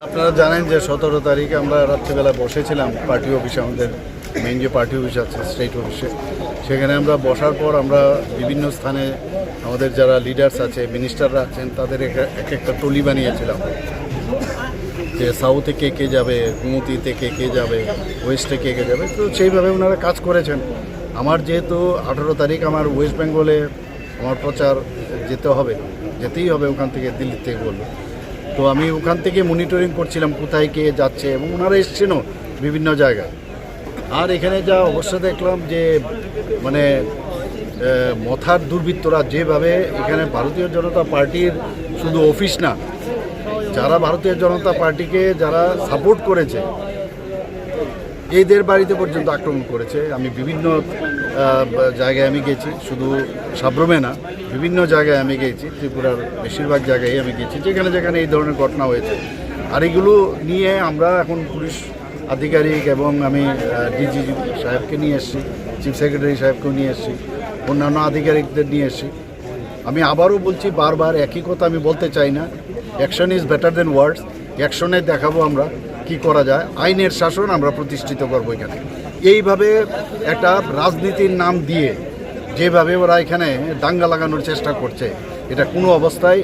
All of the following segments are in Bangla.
আপনারা জানেন যে 17 তারিখে আমরা রাত্রিবেলা বসেছিলাম পার্টি অফিসে, আমাদের মেইন যে পার্টি অফিস আছে স্টেট অফিসে। সেখানে আমরা বসার পর আমরা বিভিন্ন স্থানে আমাদের যারা লিডার্স আছে, মিনিস্টাররা আছেন, তাদের এক একটা টলি বানিয়েছিলাম যে সাউথে কে কে যাবে, গুমতিতে কে কে যাবে, ওয়েস্টে কে কে যাবে। তো সেইভাবে ওনারা কাজ করেছেন। আমার যেহেতু 18 তারিখ আমার ওয়েস্ট বেঙ্গলে আমার প্রচার যেতেই হবে ওখান থেকে, দিল্লি থেকে বললো। তো আমি ওখান থেকে মনিটরিং করছিলাম কোথায় কে যাচ্ছে, এবং ওনারা এসছেনও বিভিন্ন জায়গায়। আর এখানে যা অবস্থা দেখলাম যে মানে মথার দুর্বৃত্তরা যেভাবে এখানে ভারতীয় জনতা পার্টির শুধু অফিস না, যারা ভারতীয় জনতা পার্টিকে যারা সাপোর্ট করেছে এদের বাড়িতে পর্যন্ত আক্রমণ করেছে। আমি বিভিন্ন জায়গায় আমি গেছি, শুধু সাব্রমে না, বিভিন্ন জায়গায় আমি গেছি, ত্রিপুরার বেশিরভাগ জায়গায় আমি গেছি যেখানে যেখানে এই ধরনের ঘটনা হয়েছে। আর এগুলো নিয়ে আমরা এখন পুলিশ আধিকারিক এবং আমি ডিজি সাহেবকে নিয়ে এসেছি, চিফ সেক্রেটারি সাহেবকেও নিয়ে এসেছি, অন্যান্য আধিকারিকদের নিয়ে এসেছি। আমি আবারও বলছি, বারবার একই কথা আমি বলতে চাই না, অ্যাকশন ইজ বেটার দেন ওয়ার্ডস। অ্যাকশনে দেখাবো আমরা কি করা যায়, আইনের শাসন আমরা প্রতিষ্ঠিত করবো এখানে। এইভাবে একটা রাজনীতির নাম দিয়ে যেভাবে ওরা এখানে দাঙ্গা লাগানোর চেষ্টা করছে, এটা কোনো অবস্থায়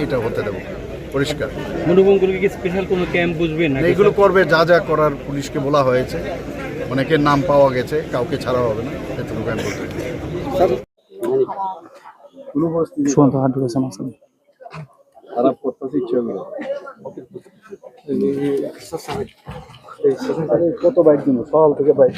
এটা হতে দেবো, পরিষ্কার। মনোবঙ্গলকে কি স্পেশাল কোনো ক্যাম্প বুঝবেন? এইগুলো করবে, যা যা করার পুলিশকে বলা হয়েছে। অনেকের নাম পাওয়া গেছে, কাউকে ছাড়া হবে না, এতটুকু আমি বলতে কত বাইক দিন সকাল থেকে বাইক